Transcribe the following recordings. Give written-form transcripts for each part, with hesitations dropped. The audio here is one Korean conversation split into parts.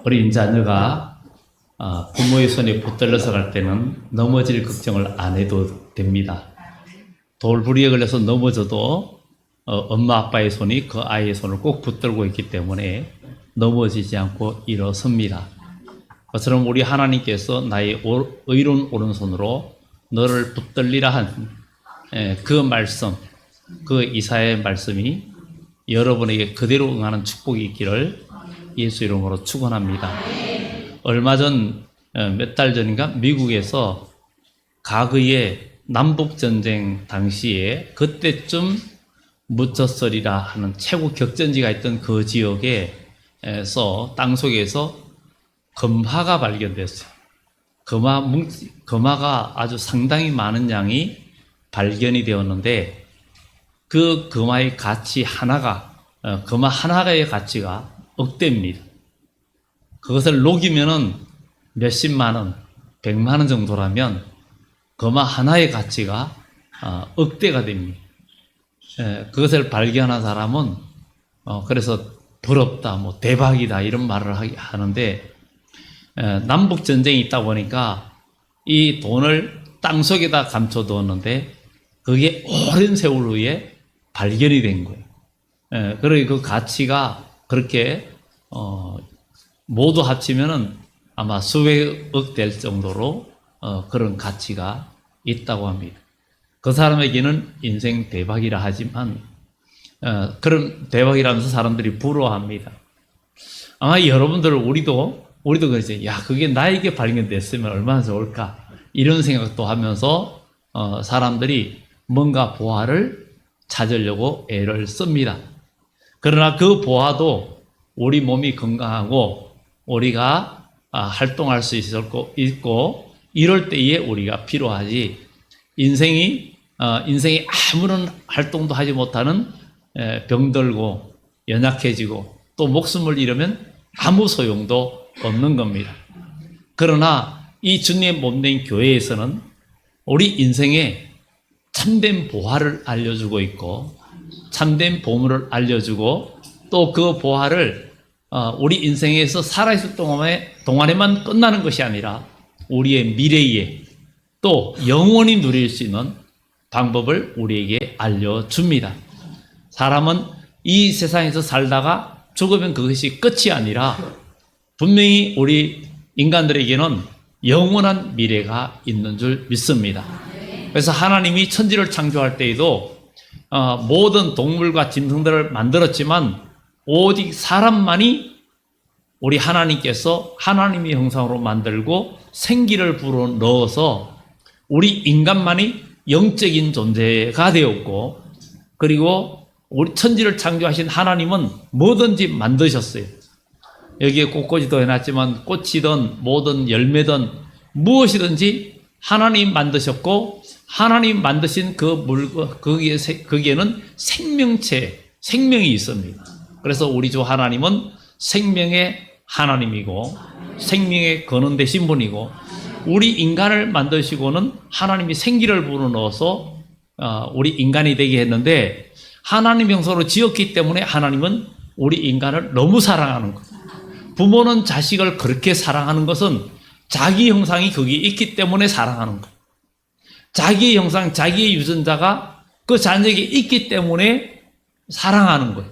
어린 자녀가 부모의 손에 붙들려서 갈 때는 넘어질 걱정을 안 해도 됩니다. 돌부리에 걸려서 넘어져도 엄마 아빠의 손이 그 아이의 손을 꼭 붙들고 있기 때문에 넘어지지 않고 일어섭니다. 그처럼 우리 하나님께서 나의 의로운 오른손으로 너를 붙들리라 한 그 말씀, 그 이사야의 말씀이 여러분에게 그대로 응하는 축복이 있기를 예수 이름으로 축원합니다. 얼마 전 몇 달 전인가 미국에서 과거의 남북전쟁 당시에 그때쯤 묻혔으리라 하는 최고 격전지가 있던 그 지역에서 땅속에서 금화가 발견됐어요. 금화가 아주 상당히 많은 양이 발견이 되었는데 그 금화의 가치 하나가 금화 하나의 가치가 억대입니다. 그것을 녹이면은 몇십만 원, 100만 원 정도라면 금화 하나의 가치가 억대가 됩니다. 그것을 발견한 사람은 그래서 부럽다, 뭐 대박이다 이런 말을 하는데 남북 전쟁이 있다 보니까 이 돈을 땅 속에다 감춰두었는데 그게 오랜 세월 후에 발견이 된 거예요. 그리고 그 가치가 그렇게 모두 합치면은 아마 수백억 될 정도로 그런 가치가 있다고 합니다. 그 사람에게는 인생 대박이라 하지만 그런 대박이라면서 사람들이 부러워합니다. 아마 여러분들 우리도 그러지. 야, 그게 나에게 발견됐으면 얼마나 좋을까 이런 생각도 하면서 사람들이 뭔가 보화를 찾으려고 애를 씁니다. 그러나 그 보화도 우리 몸이 건강하고 우리가 활동할 수 있고 이럴 때에 우리가 필요하지. 인생이 아무런 활동도 하지 못하는 병들고 연약해지고 또 목숨을 잃으면 아무 소용도 없는 겁니다. 그러나 이 주님의 몸된 교회에서는 우리 인생에 참된 보화를 알려주고 있고 참된 보물을 알려주고 또 그 보화를 우리 인생에서 살아있을 동안에만 끝나는 것이 아니라 우리의 미래에 또 영원히 누릴 수 있는 방법을 우리에게 알려줍니다. 사람은 이 세상에서 살다가 죽으면 그것이 끝이 아니라 분명히 우리 인간들에게는 영원한 미래가 있는 줄 믿습니다. 그래서 하나님이 천지를 창조할 때에도 모든 동물과 짐승들을 만들었지만 오직 사람만이 우리 하나님께서 하나님의 형상으로 만들고 생기를 불어넣어서 우리 인간만이 영적인 존재가 되었고 그리고 우리 천지를 창조하신 하나님은 뭐든지 만드셨어요. 여기에 꽃꽂이도 해놨지만 꽃이든 뭐든 열매든 무엇이든지 하나님 만드셨고 하나님 만드신 그 물건 거기에는 생명이 있습니다. 그래서 우리 주 하나님은 생명의 하나님이고 생명의 근원 되신 분이고 우리 인간을 만드시고는 하나님이 생기를 불어넣어서 우리 인간이 되게 했는데 하나님 형상으로 지었기 때문에 하나님은 우리 인간을 너무 사랑하는 거예요. 부모는 자식을 그렇게 사랑하는 것은 자기 형상이 거기에 있기 때문에 사랑하는 거예요. 자기의 형상, 자기의 유전자가 그 자녀에게 있기 때문에 사랑하는 거예요.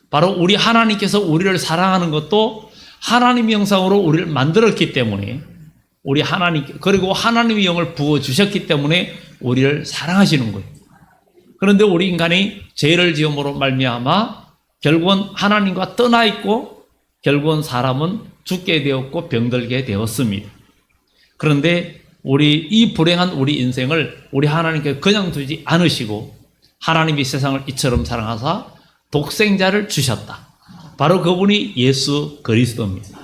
바로 우리 하나님께서 우리를 사랑하는 것도 하나님의 형상으로 우리를 만들었기 때문에 우리 하나님, 그리고 하나님의 영을 부어주셨기 때문에 우리를 사랑하시는 거예요. 그런데 우리 인간이 죄를 지음으로 말미암아 결국은 하나님과 떠나 있고 결국은 사람은 죽게 되었고 병들게 되었습니다. 그런데 이 불행한 우리 인생을 우리 하나님께 그냥 두지 않으시고 하나님이 세상을 이처럼 사랑하사 독생자를 주셨다. 바로 그분이 예수 그리스도입니다.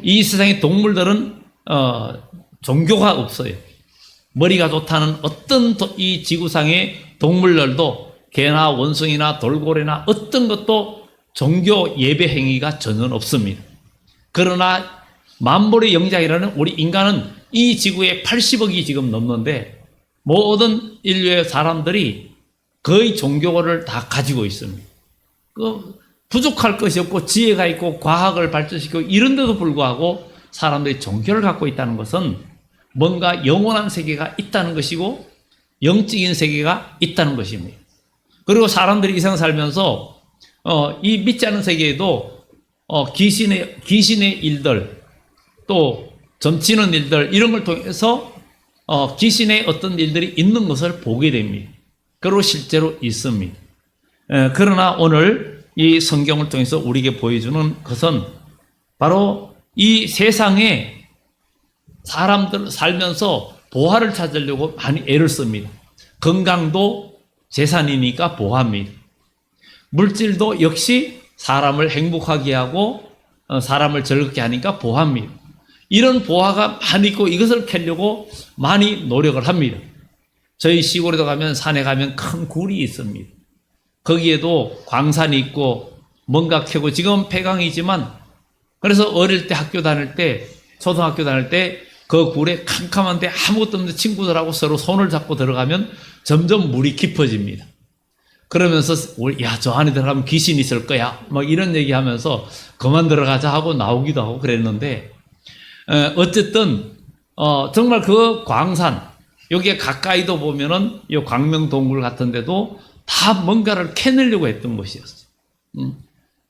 이 세상의 동물들은 종교가 없어요. 머리가 좋다는 어떤 이 지구상의 동물들도 개나 원숭이나 돌고래나 어떤 것도 종교 예배 행위가 전혀 없습니다. 그러나 만물의 영장이라는 우리 인간은 이 지구에 80억이 지금 넘는데 모든 인류의 사람들이 거의 종교를 다 가지고 있습니다. 부족할 것이 없고 지혜가 있고 과학을 발전시키고 이런데도 불구하고 사람들이 종교를 갖고 있다는 것은 뭔가 영원한 세계가 있다는 것이고 영적인 세계가 있다는 것입니다. 그리고 사람들이 이 세상 살면서 이 믿지 않는 세계에도 귀신의 일들, 또 점치는 일들, 이런 걸 통해서 귀신의 어떤 일들이 있는 것을 보게 됩니다. 그리고 실제로 있습니다. 그러나 오늘 이 성경을 통해서 우리에게 보여주는 것은 바로 이 세상에 사람들 살면서 보화를 찾으려고 많이 애를 씁니다. 건강도 재산이니까 보화입니다. 물질도 역시 사람을 행복하게 하고 사람을 즐겁게 하니까 보화입니다. 이런 보화가 많이 있고 이것을 캐려고 많이 노력을 합니다. 저희 시골에도 가면 산에 가면 큰 굴이 있습니다. 거기에도 광산이 있고 뭔가 캐고 지금 폐광이지만 그래서 어릴 때 학교 다닐 때 초등학교 다닐 때 그 굴에 캄캄한데 아무것도 없는 친구들하고 서로 손을 잡고 들어가면 점점 물이 깊어집니다. 그러면서 야, 저 안에 들어가면 귀신 있을 거야 막 이런 얘기하면서 그만 들어가자 하고 나오기도 하고 그랬는데 어쨌든 정말 그 광산 여기에 가까이도 보면은 이 광명동굴 같은 데도 다 뭔가를 캐내려고 했던 것이었어요.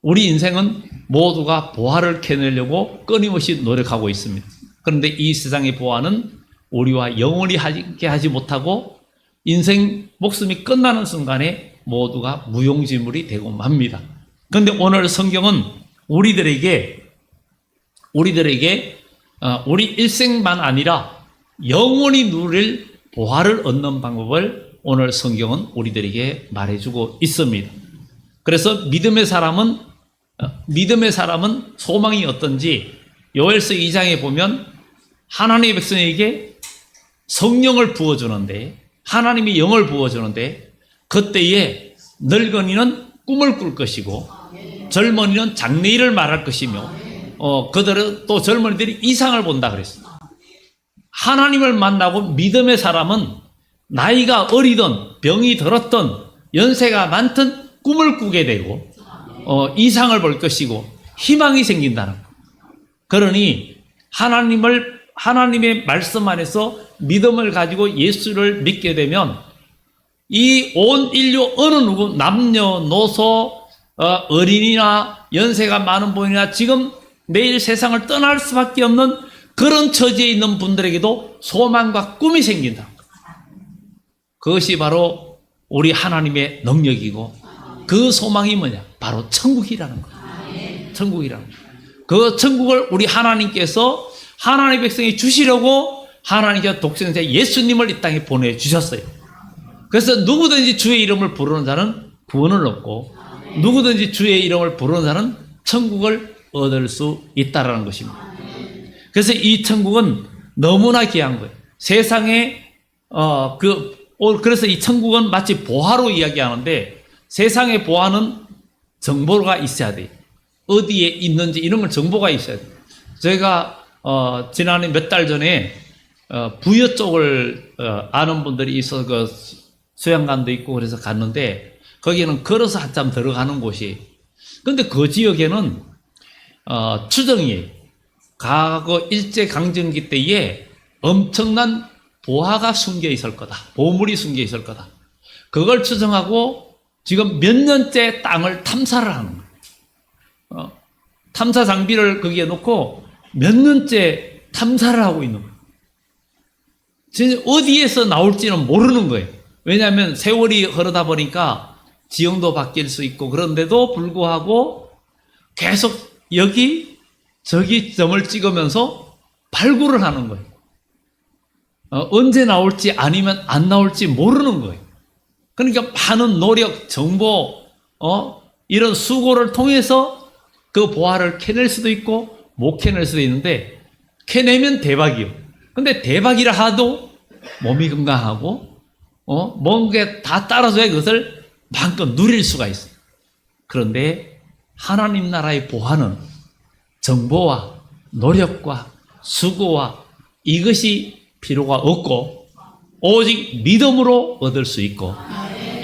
우리 인생은 모두가 보화를 캐내려고 끊임없이 노력하고 있습니다. 그런데 이 세상의 보화는 우리와 영원히 함께 하지 못하고 인생 목숨이 끝나는 순간에 모두가 무용지물이 되고 맙니다. 그런데 오늘 성경은 우리들에게 우리 일생만 아니라 영원히 누릴 보화를 얻는 방법을 오늘 성경은 우리들에게 말해주고 있습니다. 그래서 믿음의 사람은 소망이 어떤지 요엘서 2장에 보면 하나님의 백성에게 성령을 부어주는데 하나님이 영을 부어주는데 그때에 늙은이는 꿈을 꿀 것이고 젊은이는 장래일을 말할 것이며 그들은 또 젊은이들이 이상을 본다 그랬어요. 하나님을 만나고 믿음의 사람은 나이가 어리든 병이 들었든 연세가 많든 꿈을 꾸게 되고 이상을 볼 것이고 희망이 생긴다는 것. 그러니 하나님의 말씀 안에서 믿음을 가지고 예수를 믿게 되면 이 온 인류 어느 누구 남녀노소 어린이나 연세가 많은 분이나 지금 내일 세상을 떠날 수밖에 없는 그런 처지에 있는 분들에게도 소망과 꿈이 생긴다. 그것이 바로 우리 하나님의 능력이고 그 소망이 뭐냐? 바로 천국이라는 거예요. 천국이라는 거예요. 그 천국을 우리 하나님께서 하나님의 백성이 주시려고 하나님께서 독생자 예수님을 이 땅에 보내주셨어요. 그래서 누구든지 주의 이름을 부르는 자는 구원을 얻고 누구든지 주의 이름을 부르는 자는 천국을 얻을 수 있다는 것입니다. 그래서 이 천국은 너무나 귀한 거예요. 세상에 그래서 이 천국은 마치 보화로 이야기하는데 세상의 보화는 정보가 있어야 돼요. 어디에 있는지 이런 걸 정보가 있어야 돼요. 저희가 지난해 몇 달 전에 부여 쪽을 아는 분들이 있어서 그 수양관도 있고 그래서 갔는데 거기는 걸어서 한참 들어가는 곳이. 근데 그 지역에는 추정이에요. 과거 일제강점기 때에 엄청난 보화가 숨겨 있을 거다. 보물이 숨겨 있을 거다. 그걸 추정하고 지금 몇 년째 땅을 탐사를 하는 거예요. 탐사 장비를 거기에 놓고 몇 년째 탐사를 하고 있는 거예요. 진짜 어디에서 나올지는 모르는 거예요. 왜냐하면 세월이 흐르다 보니까 지형도 바뀔 수 있고 그런데도 불구하고 계속 여기 저기 점을 찍으면서 발굴을 하는 거예요. 언제 나올지 아니면 안 나올지 모르는 거예요. 그러니까 많은 노력, 정보, 이런 수고를 통해서 그 보화를 캐낼 수도 있고 못 캐낼 수도 있는데 캐내면 대박이요. 근데 대박이라 하도 몸이 건강하고 뭔가 다 따라줘야 그것을 마음껏 누릴 수가 있어요. 그런데 하나님 나라의 보화는 정보와 노력과 수고와 이것이 필요가 없고 오직 믿음으로 얻을 수 있고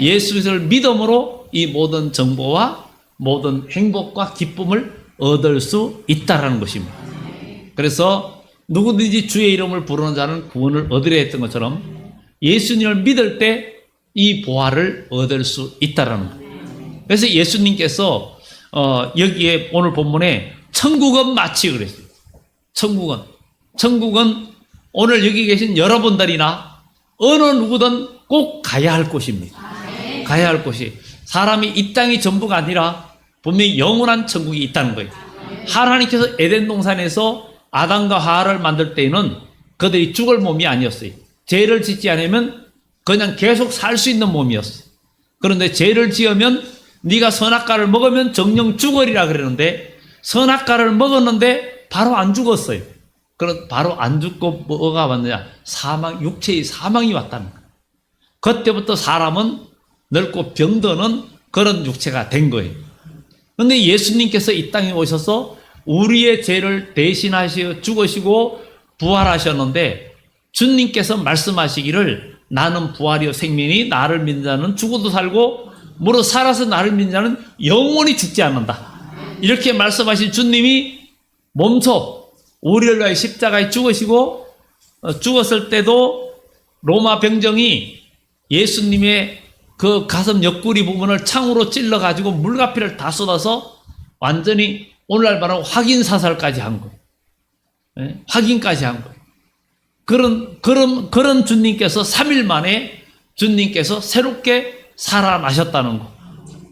예수를 믿음으로 이 모든 정보와 모든 행복과 기쁨을 얻을 수 있다라는 것입니다. 그래서 누구든지 주의 이름을 부르는 자는 구원을 얻으려 했던 것처럼 예수님을 믿을 때 이 보화를 얻을 수 있다라는 거예요. 그래서 예수님께서 여기에 오늘 본문에 천국은 마치 그랬어요. 천국은 오늘 여기 계신 여러분들이나 어느 누구든 꼭 가야 할 곳입니다. 가야 할 곳이, 사람이 이 땅이 전부가 아니라 분명히 영원한 천국이 있다는 거예요. 하나님께서 에덴 동산에서 아담과 하와를 만들 때에는 그들이 죽을 몸이 아니었어요. 죄를 짓지 않으면 그냥 계속 살 수 있는 몸이었어요. 그런데 죄를 지으면 네가 선악과를 먹으면 정령 죽으리라 그러는데, 선악과를 먹었는데 바로 안 죽었어요. 그럼 바로 안 죽고 뭐가 왔느냐? 육체의 사망이 왔다는 거예요. 그때부터 사람은 늙고 병드는 그런 육체가 된 거예요. 그런데 예수님께서 이 땅에 오셔서 우리의 죄를 대신하시어 죽으시고 부활하셨는데, 주님께서 말씀하시기를 나는 부활이요 생명이, 나를 믿는 자는 죽어도 살고 무릇 살아서 나를 믿는 자는 영원히 죽지 않는다. 이렇게 말씀하신 주님이 몸소 우리를 위하여 십자가에 죽으시고, 죽었을 때도 로마 병정이 예수님의 그 가슴 옆구리 부분을 창으로 찔러가지고 물가피를 다 쏟아서 완전히 오늘날 말하면 확인 사살까지 한 거예요. 네? 확인까지 한 거예요. 그런 주님께서 3일 만에 주님께서 새롭게 살아나셨다는 거.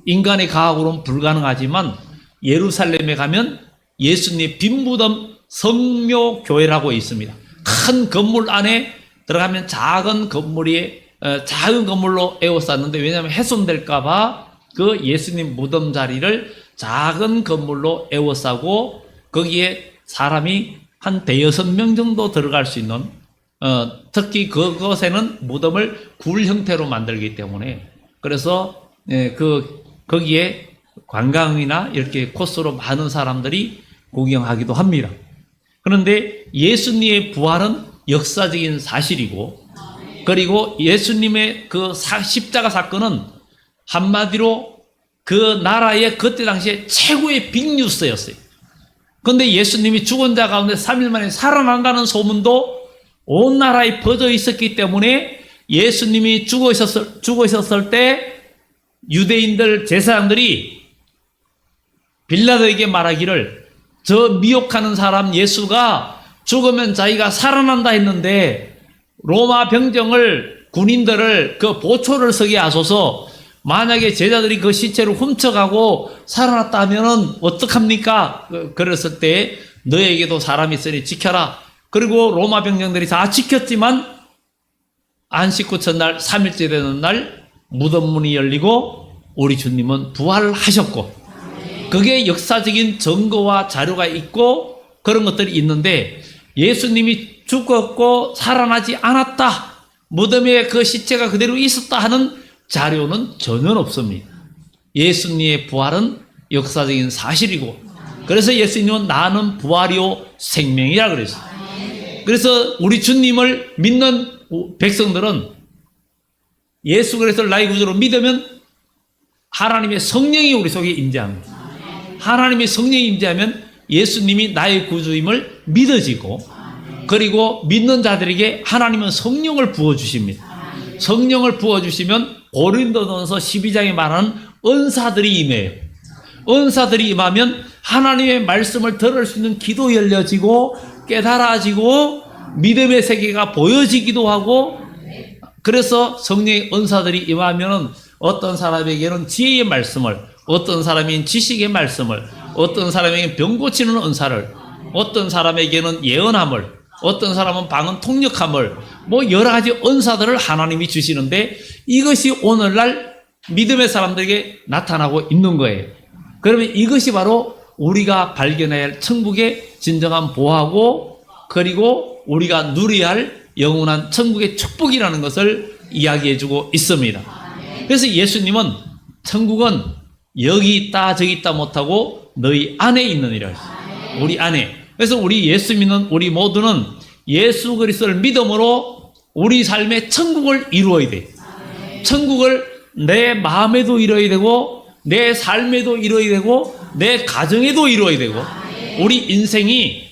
인간의 과학으로는 불가능하지만 예루살렘에 가면 예수님의 빈 무덤 성묘교회라고 있습니다. 큰 건물 안에 들어가면 작은 건물로 에워쌌는데, 왜냐하면 훼손될까봐 그 예수님 무덤 자리를 작은 건물로 에워싸고 거기에 사람이 한 5~6명 정도 들어갈 수 있는, 특히 그것에는 무덤을 굴 형태로 만들기 때문에, 그래서 거기에 관광이나 이렇게 코스로 많은 사람들이 구경하기도 합니다. 그런데 예수님의 부활은 역사적인 사실이고, 그리고 예수님의 그 십자가 사건은 한마디로 그 나라의 그때 당시에 최고의 빅뉴스였어요. 그런데 예수님이 죽은 자 가운데 3일 만에 살아난다는 소문도 온 나라에 퍼져 있었기 때문에, 예수님이 죽으셨을 때 유대인들 제사장들이 빌라도에게 말하기를, 저 미혹하는 사람 예수가 죽으면 자기가 살아난다 했는데 로마 병정을, 군인들을 그 보초를 서게 하소서, 만약에 제자들이 그 시체를 훔쳐가고 살아났다 하면은 어떡합니까? 그랬을 때 너에게도 사람이 있으니 지켜라. 그리고 로마 병정들이 다 지켰지만 안식구 첫날 3일째 되는 날 무덤 문이 열리고 우리 주님은 부활하셨고, 그게 역사적인 증거와 자료가 있고 그런 것들이 있는데, 예수님이 죽었고 살아나지 않았다, 무덤에 그 시체가 그대로 있었다 하는 자료는 전혀 없습니다. 예수님의 부활은 역사적인 사실이고, 그래서 예수님은 나는 부활이요 생명이라 그랬어요. 그래서 우리 주님을 믿는 백성들은 예수 그리스도를 나의 구주로 믿으면 하나님의 성령이 우리 속에 임재합니다. 하나님의 성령이 임재하면 예수님이 나의 구주임을 믿어지고, 그리고 믿는 자들에게 하나님은 성령을 부어주십니다. 성령을 부어주시면 고린도전서 12장에 말하는 은사들이 임해요. 은사들이 임하면 하나님의 말씀을 들을 수 있는 귀도 열려지고 깨달아지고 믿음의 세계가 보여지기도 하고, 그래서 성령의 은사들이 임하면 어떤 사람에게는 지혜의 말씀을, 어떤 사람에게는 지식의 말씀을, 어떤 사람에게는 병 고치는 은사를, 어떤 사람에게는 예언함을, 어떤 사람은 방언 통역함을, 여러 가지 은사들을 하나님이 주시는데, 이것이 오늘날 믿음의 사람들에게 나타나고 있는 거예요. 그러면 이것이 바로 우리가 발견해야 할 천국의 진정한 보화고, 그리고 우리가 누려야 할 영원한 천국의 축복이라는 것을 이야기해주고 있습니다. 그래서 예수님은 천국은 여기 있다 저기 있다 못하고 너희 안에 있느니라. 우리 안에. 그래서 우리 예수 믿는 우리 모두는 예수 그리스도를 믿음으로 우리 삶의 천국을 이루어야 돼. 천국을 내 마음에도 이뤄야 되고 내 삶에도 이루어야 되고 내 가정에도 이루어야 되고 우리 인생이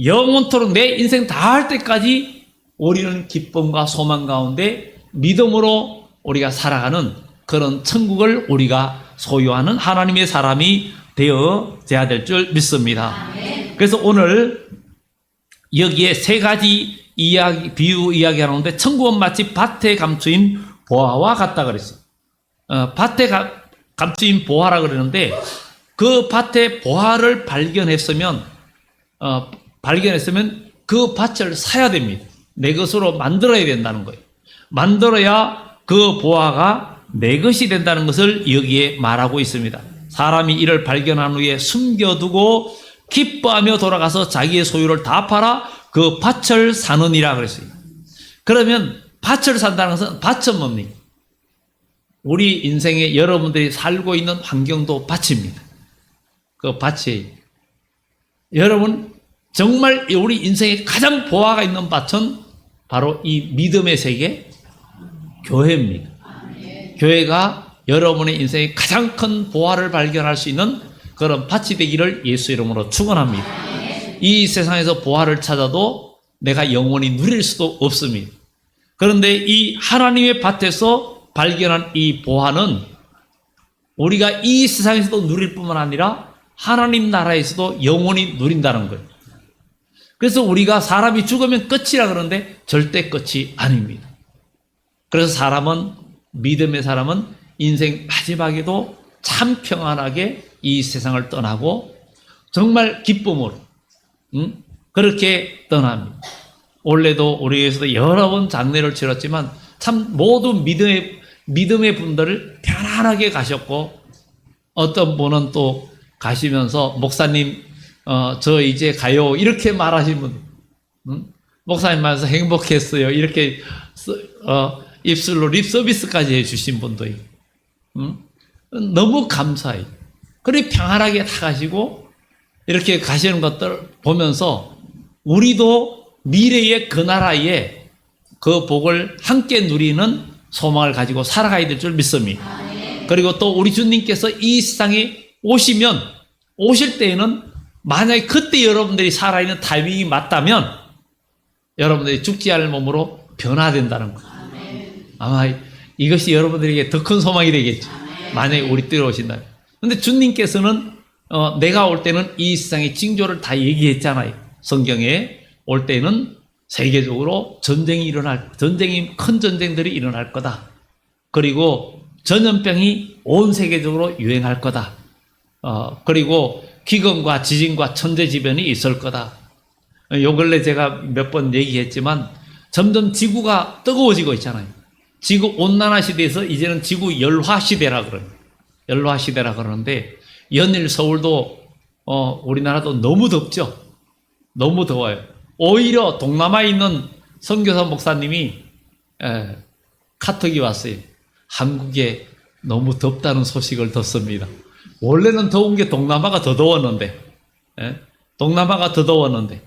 영원토록 내 인생 다 할 때까지 우리는 기쁨과 소망 가운데 믿음으로 우리가 살아가는 그런 천국을 우리가 소유하는 하나님의 사람이 되어져야 될 줄 믿습니다. 그래서 오늘 여기에 세 가지 비유 이야기 하는데 천국은 마치 밭에 감추인 보화와 같다 그랬어요. 밭에 감추인 보화라 그러는데 그 밭에 보화를 발견했으면 그 밭을 사야 됩니다. 내 것으로 만들어야 된다는 거예요. 만들어야 그 보화가 내 것이 된다는 것을 여기에 말하고 있습니다. 사람이 이를 발견한 후에 숨겨두고 기뻐하며 돌아가서 자기의 소유를 다 팔아 그 밭을 사느니라 그랬어요. 그러면 밭을 산다는 것은 밭은 뭡니까? 우리 인생에 여러분들이 살고 있는 환경도 밭입니다. 그 밭이 여러분 정말 우리 인생에 가장 보화가 있는 밭은 바로 이 믿음의 세계 교회입니다. 교회가 여러분의 인생에 가장 큰 보화를 발견할 수 있는 그런 밭이 되기를 예수 이름으로 축원합니다. 이 세상에서 보화를 찾아도 내가 영원히 누릴 수도 없습니다. 그런데 이 하나님의 밭에서 발견한 이 보화는 우리가 이 세상에서도 누릴 뿐만 아니라 하나님 나라에서도 영원히 누린다는 거예요. 그래서 우리가 사람이 죽으면 끝이라 그러는데 절대 끝이 아닙니다. 그래서 믿음의 사람은 인생 마지막에도 참 평안하게 이 세상을 떠나고 정말 기쁨으로 그렇게 떠납니다. 올해도 우리 교회에서도 여러 번 장례를 치렀지만 참 모든 믿음의 분들을 편안하게 가셨고 어떤 분은 또 가시면서 목사님 저 이제 가요 이렇게 말하신 분 목사님 만나서 행복했어요 이렇게 입술로 립 서비스까지 해주신 분도 있고 너무 감사해요. 그리 평안하게 다 가시고 이렇게 가시는 것들 보면서 우리도 미래의 그 나라에 그 복을 함께 누리는 소망을 가지고 살아가야 될 줄 믿습니다. 그리고 또 우리 주님께서 이 세상에 오실 때에는 만약에 그때 여러분들이 살아있는 타이밍이 맞다면 여러분들이 죽지 않을 몸으로 변화된다는 거예요. 아마 이것이 여러분들에게 더 큰 소망이 되겠죠. 만약에 우리 때로 오신다면. 그런데 주님께서는 내가 올 때는 이 세상의 징조를 다 얘기했잖아요. 성경에 올 때는 세계적으로 큰 전쟁들이 일어날 거다. 그리고 전염병이 온 세계적으로 유행할 거다. 그리고 기근과 지진과 천재지변이 있을 거다. 요 근래 제가 몇 번 얘기했지만 점점 지구가 뜨거워지고 있잖아요. 지구 온난화 시대에서 이제는 지구 열화 시대라 그래요. 열화 시대라 그러는데 연일 서울도 우리나라도 너무 덥죠. 너무 더워요. 오히려 동남아에 있는 선교사 목사님이 카톡이 왔어요. 한국에 너무 덥다는 소식을 듣습니다. 원래는 더운 게 동남아가 더 더웠는데 동남아가 더 더웠는데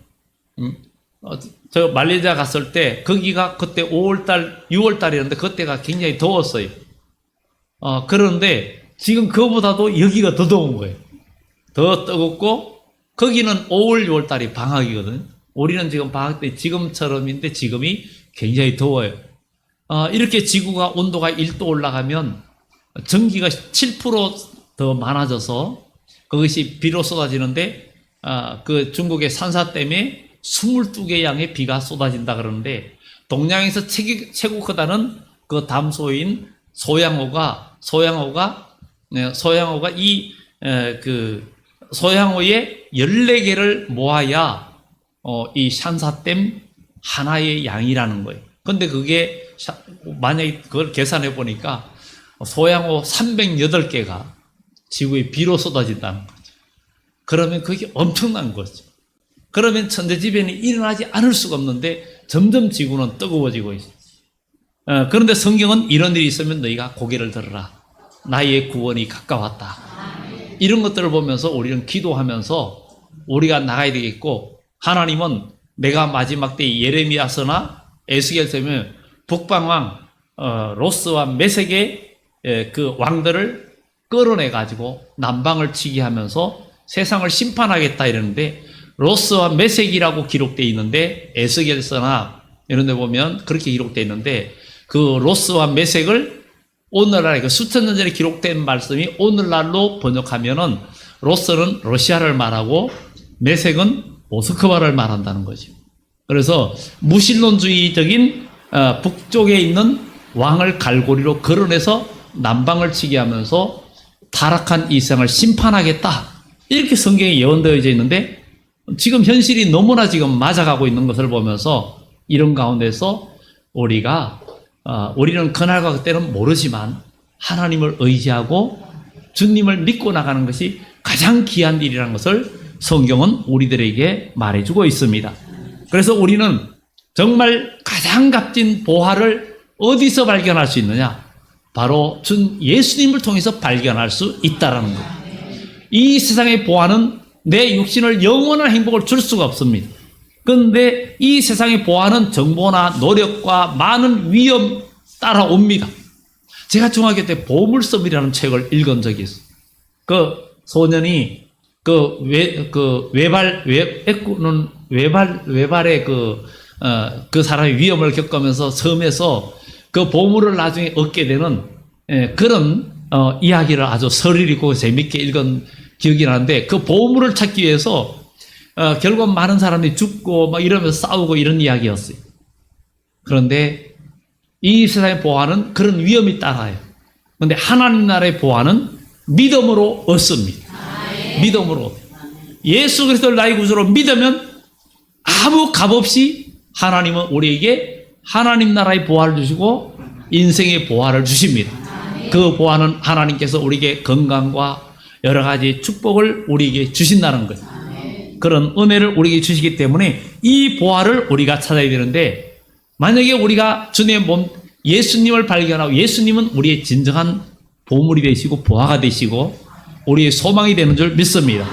저 말레이시아 갔을 때 거기가 그때 5월달 6월달이었는데 그때가 굉장히 더웠어요. 그런데 지금 그거보다도 여기가 더 더운 거예요. 더 뜨겁고 거기는 5월 6월달이 방학이거든요. 우리는 지금 방학 때 지금처럼인데 지금이 굉장히 더워요. 이렇게 지구가 온도가 1도 올라가면 전기가 7% 많아져서 그것이 비로 쏟아지는데 그 중국의 산사 때문에 22개 양의 비가 쏟아진다 그러는데 동양에서 최고 크다는 그 담소인 소양호가 소양호의 14개를 모아야 이 산사댐 하나의 양이라는 거예요. 근데 그게 만약에 그걸 계산해 보니까 소양호 308개가 지구에 비로 쏟아진다는 거죠. 그러면 그게 엄청난 거죠. 그러면 천재지변이 일어나지 않을 수가 없는데 점점 지구는 뜨거워지고 있어요. 그런데 성경은 이런 일이 있으면 너희가 고개를 들어라. 나의 구원이 가까웠다. 이런 것들을 보면서 우리는 기도하면서 우리가 나가야 되겠고 하나님은 내가 마지막 때 예레미야서나 에스겔 때문에 북방왕 로스와 메섹의 그 왕들을 끌어내가지고 남방을 치게 하면서 세상을 심판하겠다 이러는데, 로스와 메섹이라고 기록되어 있는데, 에스겔서나 이런 데 보면 그렇게 기록되어 있는데, 그 로스와 메섹을 오늘날에 그 수천 년 전에 기록된 말씀이 오늘날로 번역하면은, 로스는 러시아를 말하고 메섹은 모스크바를 말한다는 거죠. 그래서 무신론주의적인 북쪽에 있는 왕을 갈고리로 걸어내서 남방을 치게 하면서 타락한 이 세상을 심판하겠다, 이렇게 성경에 예언되어져 있는데, 지금 현실이 너무나 지금 맞아가고 있는 것을 보면서 이런 가운데서 우리는 그날과 그때는 모르지만 하나님을 의지하고 주님을 믿고 나가는 것이 가장 귀한 일이라는 것을 성경은 우리들에게 말해주고 있습니다. 그래서 우리는 정말 가장 값진 보화를 어디서 발견할 수 있느냐? 바로 준 예수님을 통해서 발견할 수 있다라는 것. 이 세상의 보화는 내 육신을 영원한 행복을 줄 수가 없습니다. 그런데 이 세상의 보화는 정보나 노력과 많은 위험 따라옵니다. 제가 중학교 때 보물섬이라는 책을 읽은 적이 있어요. 그 소년이 외발의 그 사람이 위험을 겪으면서 섬에서 그 보물을 나중에 얻게 되는 그런 이야기를 아주 서리리고 재밌게 읽은 기억이 나는데, 그 보물을 찾기 위해서 결국 많은 사람들이 죽고 막 이러면서 싸우고 이런 이야기였어요. 그런데 이 세상의 보화는 그런 위험이 따라요. 그런데 하나님 나라의 보화는 믿음으로 얻습니다. 믿음으로. 예수 그리스도를 나의 구주로 믿으면 아무 값없이 하나님은 우리에게 하나님 나라의 보화를 주시고 인생의 보화를 주십니다. 그 보화는 하나님께서 우리에게 건강과 여러 가지 축복을 우리에게 주신다는 거예요. 그런 은혜를 우리에게 주시기 때문에 이 보화를 우리가 찾아야 되는데, 만약에 우리가 주님의 몸 예수님을 발견하고, 예수님은 우리의 진정한 보물이 되시고 보화가 되시고 우리의 소망이 되는 줄 믿습니다.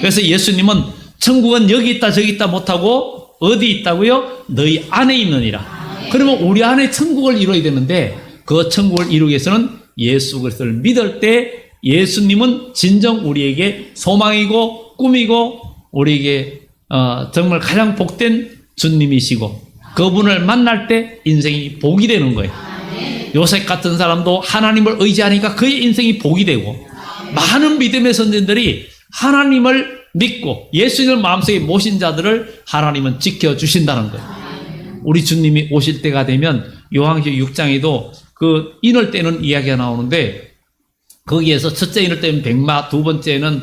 그래서 예수님은 천국은 여기 있다 저기 있다 못하고 어디 있다고요? 너희 안에 있느니라. 그러면 우리 안에 천국을 이루어야 되는데, 그 천국을 이루기 위해서는 예수 그리스도를 믿을 때 예수님은 진정 우리에게 소망이고 꿈이고 우리에게 정말 가장 복된 주님이시고, 그분을 만날 때 인생이 복이 되는 거예요. 요셉 같은 사람도 하나님을 의지하니까 그의 인생이 복이 되고, 많은 믿음의 선진들이 하나님을 믿고 예수님을 마음속에 모신 자들을 하나님은 지켜주신다는 거예요. 우리 주님이 오실 때가 되면 요한계시록 6장에도 그 인을 떼는 이야기가 나오는데, 거기에서 첫째 인을 떼면 백마, 두 번째는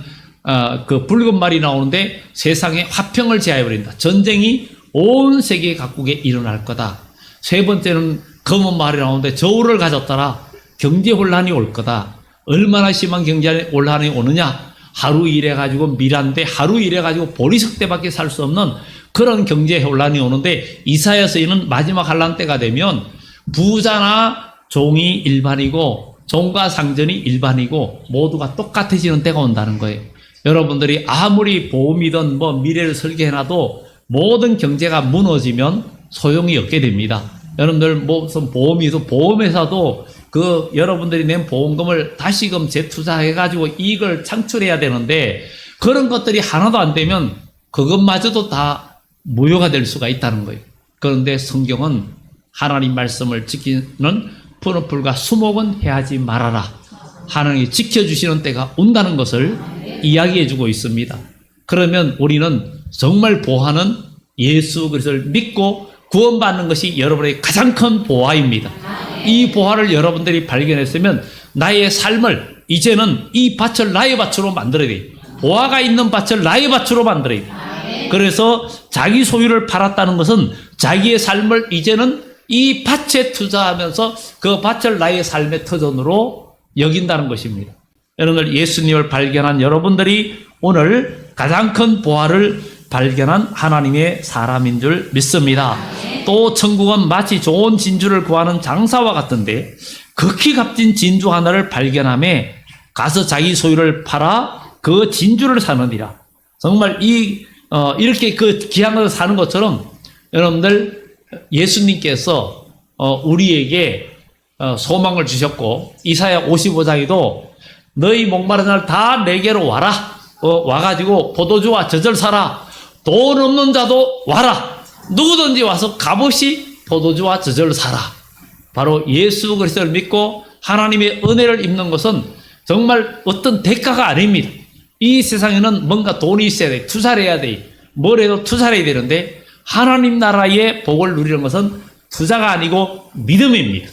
그 붉은 말이 나오는데 세상에 화평을 제하여버린다. 전쟁이 온 세계 각국에 일어날 거다. 세 번째는 검은 말이 나오는데 저울을 가졌더라. 경제 혼란이 올 거다. 얼마나 심한 경제 혼란이 오느냐? 하루 일해가지고 밀한데 하루 일해가지고 보리석대밖에 살 수 없는 그런 경제 혼란이 오는데, 이사야서에는 마지막 환란 때가 되면 부자나 종이 일반이고 종과 상전이 일반이고 모두가 똑같아지는 때가 온다는 거예요. 여러분들이 아무리 보험이든 미래를 설계해놔도 모든 경제가 무너지면 소용이 없게 됩니다. 여러분들 무슨 보험이든 보험회사도 그 여러분들이 낸 보험금을 다시금 재투자해가지고 이익을 창출해야 되는데, 그런 것들이 하나도 안 되면 그것마저도 다 무효가 될 수가 있다는 거예요. 그런데 성경은 하나님 말씀을 지키는 푸른 풀과 수목은 해하지 말아라. 하나님이 지켜주시는 때가 온다는 것을 이야기해주고 있습니다. 그러면 우리는 정말 보화는 예수 그리스도를 믿고 구원받는 것이 여러분의 가장 큰 보화입니다. 이 보화를 여러분들이 발견했으면 나의 삶을 이제는 이 밭을 나의 밭으로 만들어야 돼요. 보화가 있는 밭을 나의 밭으로 만들어야 돼요. 그래서 자기 소유를 팔았다는 것은 자기의 삶을 이제는 이 밭에 투자하면서 그 밭을 나의 삶의 터전으로 여긴다는 것입니다. 여러분들 예수님을 발견한 여러분들이 오늘 가장 큰 보화를 발견한 하나님의 사람인 줄 믿습니다. 또 천국은 마치 좋은 진주를 구하는 장사와 같은데, 극히 값진 진주 하나를 발견함에 가서 자기 소유를 팔아 그 진주를 사느니라. 정말 이렇게 그 귀한 것을 사는 것처럼 여러분들 예수님께서 우리에게 소망을 주셨고, 이사야 55장에도 너희 목마른 날 다 내게로 와라. 와가지고 포도주와 젖을 사라. 돈 없는 자도 와라. 누구든지 와서 값없이 포도주와 젖을 사라. 바로 예수 그리스도를 믿고 하나님의 은혜를 입는 것은 정말 어떤 대가가 아닙니다. 이 세상에는 뭔가 돈이 있어야 돼. 투자를 해야 돼. 뭘 해도 투자를 해야 되는데 하나님 나라의 복을 누리는 것은 투자가 아니고 믿음입니다.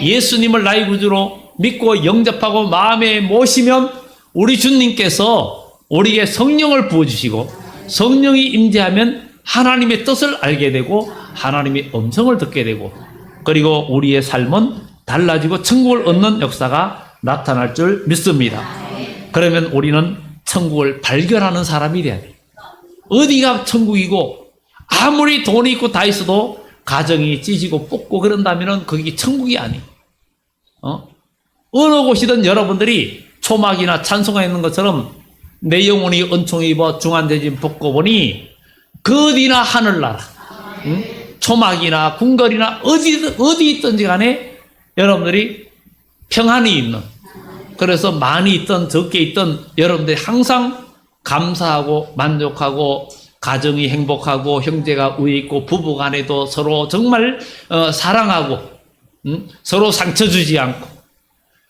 예수님을 나의 구주로 믿고 영접하고 마음에 모시면 우리 주님께서 우리에게 성령을 부어주시고 성령이 임재하면 하나님의 뜻을 알게 되고 하나님의 음성을 듣게 되고 그리고 우리의 삶은 달라지고 천국을 얻는 역사가 나타날 줄 믿습니다. 그러면 우리는 천국을 발견하는 사람이 돼야 돼요. 어디가 천국이고 아무리 돈이 있고 다 있어도 가정이 찢어지고 뽑고 그런다면 그게 천국이 아니에요. 어느 곳이든 여러분들이 초막이나 찬송가 있는 것처럼 내 영혼이 은총을 입어 중한대진 벗고 보니 그 어디나 하늘나라, 초막이나 궁궐이나 어디 있든지 간에 여러분들이 평안이 있는, 그래서 많이 있든 적게 있든 여러분들이 항상 감사하고 만족하고 가정이 행복하고 형제가 우애 있고 부부 간에도 서로 정말 사랑하고 서로 상처 주지 않고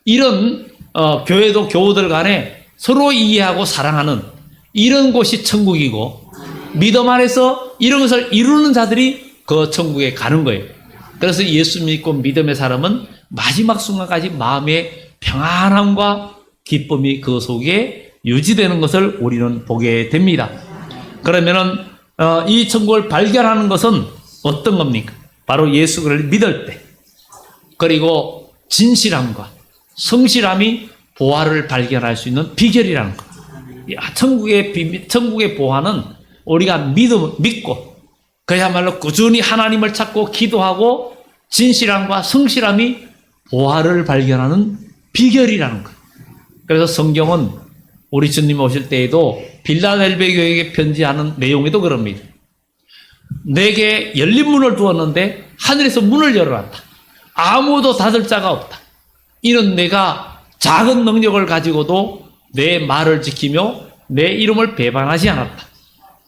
이런 교회도 교우들 간에 서로 이해하고 사랑하는 이런 곳이 천국이고 믿음 안에서 이런 것을 이루는 자들이 그 천국에 가는 거예요. 그래서 예수 믿고 믿음의 사람은 마지막 순간까지 마음의 평안함과 기쁨이 그 속에 유지되는 것을 우리는 보게 됩니다. 그러면은 이 천국을 발견하는 것은 어떤 겁니까? 바로 예수를 믿을 때, 그리고 진실함과 성실함이 보화를 발견할 수 있는 비결이라는 것. 천국의 보화는 우리가 믿고 그야말로 꾸준히 하나님을 찾고 기도하고 진실함과 성실함이 보화를 발견하는 비결이라는 것. 그래서 성경은 우리 주님 오실 때에도 빌라델베 교회에게 편지하는 내용에도 그럽니다. 내게 열린 문을 두었는데 하늘에서 문을 열어놨다. 아무도 닫을 자가 없다. 이는 내가 작은 능력을 가지고도 내 말을 지키며 내 이름을 배반하지 않았다.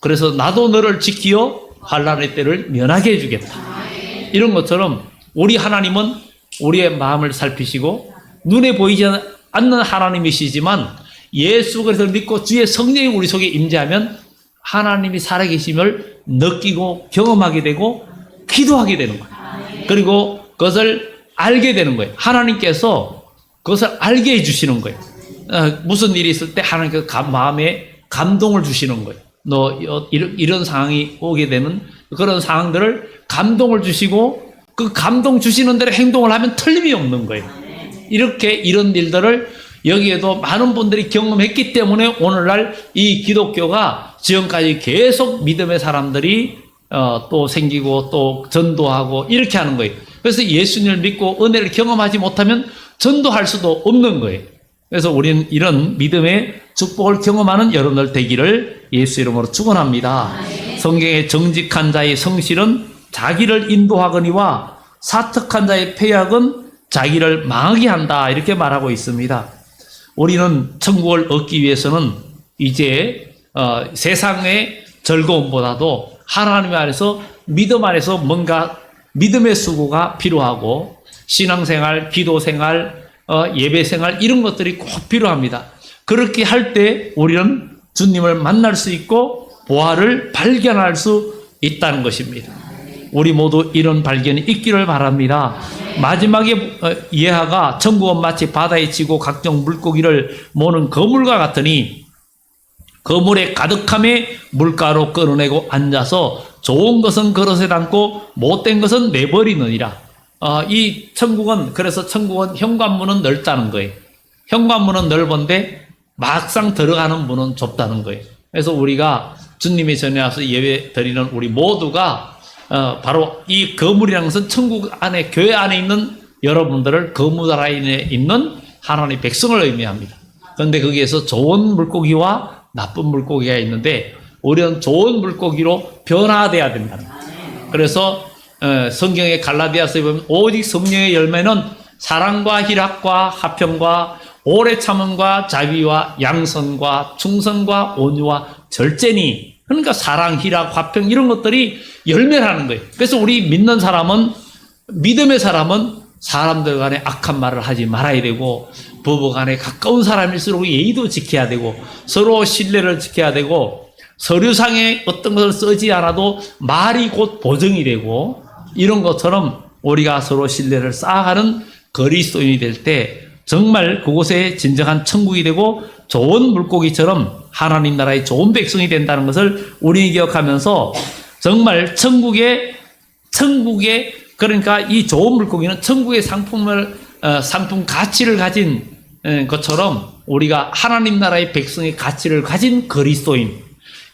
그래서 나도 너를 지키어 환난의 때를 면하게 해주겠다. 이런 것처럼 우리 하나님은 우리의 마음을 살피시고 눈에 보이지 않는 하나님이시지만 예수 그리스도를 믿고 주의 성령이 우리 속에 임재하면 하나님이 살아계심을 느끼고 경험하게 되고 기도하게 되는 거예요. 그리고 그것을 알게 되는 거예요. 하나님께서 그것을 알게 해주시는 거예요. 무슨 일이 있을 때 하나님께서 마음에 감동을 주시는 거예요. 너 이런 상황이 오게 되는 그런 상황들을 감동을 주시고 그 감동 주시는 대로 행동을 하면 틀림이 없는 거예요. 이렇게 이런 일들을 여기에도 많은 분들이 경험했기 때문에 오늘날 이 기독교가 지금까지 계속 믿음의 사람들이 또 생기고 또 전도하고 이렇게 하는 거예요. 그래서 예수님을 믿고 은혜를 경험하지 못하면 전도할 수도 없는 거예요. 그래서 우리는 이런 믿음의 축복을 경험하는 여러분들 되기를 예수 이름으로 축원합니다. 성경의 정직한 자의 성실은 자기를 인도하거니와 사특한 자의 패약은 자기를 망하게 한다, 이렇게 말하고 있습니다. 우리는 천국을 얻기 위해서는 이제 세상의 즐거움보다도 하나님 안에서 믿음 안에서 뭔가 믿음의 수고가 필요하고 신앙생활, 기도생활, 예배생활 이런 것들이 꼭 필요합니다. 그렇게 할 때 우리는 주님을 만날 수 있고 보화를 발견할 수 있다는 것입니다. 우리 모두 이런 발견이 있기를 바랍니다. 마지막에 예하가 천국은 마치 바다에 치고 각종 물고기를 모는 거물과 같으니 거물의 가득함에 물가로 끌어내고 앉아서 좋은 것은 그릇에 담고 못된 것은 내버리느니라. 이 천국은, 그래서 천국은 현관문은 넓다는 거예요. 현관문은 넓은데 막상 들어가는 문은 좁다는 거예요. 그래서 우리가 주님의 전에 와서 예배 드리는 우리 모두가 바로 이 거물이라는 것은 천국 안에, 교회 안에 있는 여러분들을 거물 안에 있는 하나님의 백성을 의미합니다. 그런데 거기에서 좋은 물고기와 나쁜 물고기가 있는데 우리는 좋은 물고기로 변화돼야 된다는 거예요. 그래서 성경의 갈라디아서에 보면 오직 성령의 열매는 사랑과 희락과 화평과 오래 참음과 자비와 양선과 충성과 온유와 절제니. 그러니까 사랑, 희락, 화평 이런 것들이 열매라는 거예요. 그래서 우리 믿는 사람은, 믿음의 사람은 사람들 간에 악한 말을 하지 말아야 되고, 부부 간에 가까운 사람일수록 예의도 지켜야 되고, 서로 신뢰를 지켜야 되고, 서류상에 어떤 것을 쓰지 않아도 말이 곧 보증이 되고, 이런 것처럼 우리가 서로 신뢰를 쌓아가는 그리스도인이 될 때 정말 그곳에 진정한 천국이 되고 좋은 물고기처럼 하나님 나라의 좋은 백성이 된다는 것을 우리 기억하면서, 정말 천국의 그러니까 이 좋은 물고기는 천국의 상품 가치를 가진 것처럼 우리가 하나님 나라의 백성의 가치를 가진 그리스도인,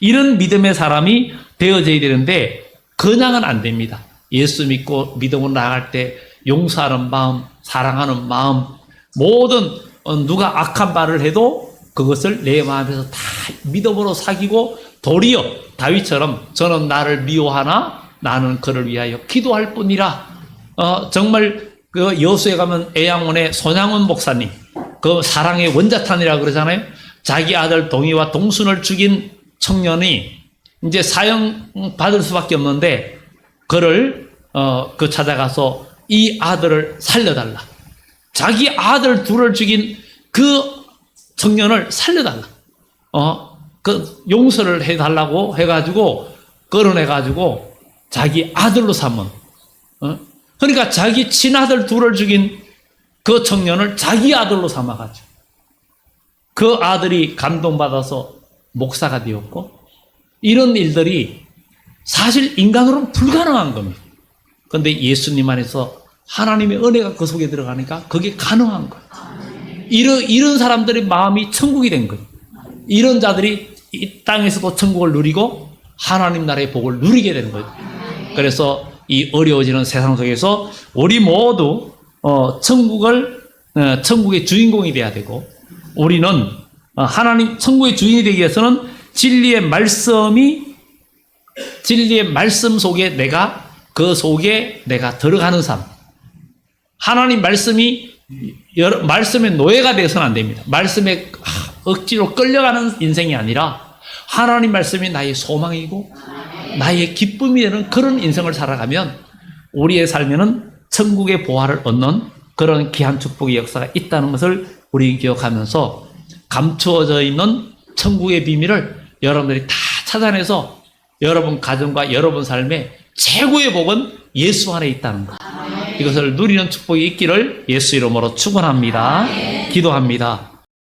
이런 믿음의 사람이 되어져야 되는데 그냥은 안 됩니다. 예수 믿고 믿음으로 나아갈 때 용서하는 마음, 사랑하는 마음, 모든 누가 악한 말을 해도 그것을 내 마음에서 다 믿음으로 사귀고, 도리어 다윗처럼 저는 나를 미워하나 나는 그를 위하여 기도할 뿐이라. 정말 그 여수에 가면 애양원의 손양원 목사님, 그 사랑의 원자탄이라 그러잖아요. 자기 아들 동의와 동순을 죽인 청년이 이제 사형 받을 수밖에 없는데 그를 찾아가서 이 아들을 살려달라. 자기 아들 둘을 죽인 그 청년을 살려달라. 그 용서를 해달라고 해가지고 끌어내가지고 자기 아들로 삼은. 그러니까 자기 친아들 둘을 죽인 그 청년을 자기 아들로 삼아가지고 그 아들이 감동받아서 목사가 되었고, 이런 일들이 사실 인간으로는 불가능한 겁니다. 그런데 예수님 안에서 하나님의 은혜가 그 속에 들어가니까 그게 가능한 거예요. 이런 사람들의 마음이 천국이 된 거예요. 이런 자들이 이 땅에서도 천국을 누리고 하나님 나라의 복을 누리게 되는 거예요. 그래서 이 어려워지는 세상 속에서 우리 모두 천국의 주인공이 돼야 되고, 우리는 하나님 천국의 주인이 되기 위해서는 진리의 말씀 속에 그 속에 내가 들어가는 삶. 하나님 말씀의 노예가 되어서는 안 됩니다. 말씀에 억지로 끌려가는 인생이 아니라 하나님 말씀이 나의 소망이고 나의 기쁨이 되는 그런 인생을 살아가면 우리의 삶에는 천국의 보화를 얻는 그런 귀한 축복의 역사가 있다는 것을 우리 기억하면서, 감추어져 있는 천국의 비밀을 여러분들이 다 찾아내서 여러분 가정과 여러분 삶에 최고의 복은 예수 안에 있다는 것, 이것을 누리는 축복이 있기를 예수 이름으로 축원합니다. 기도합니다.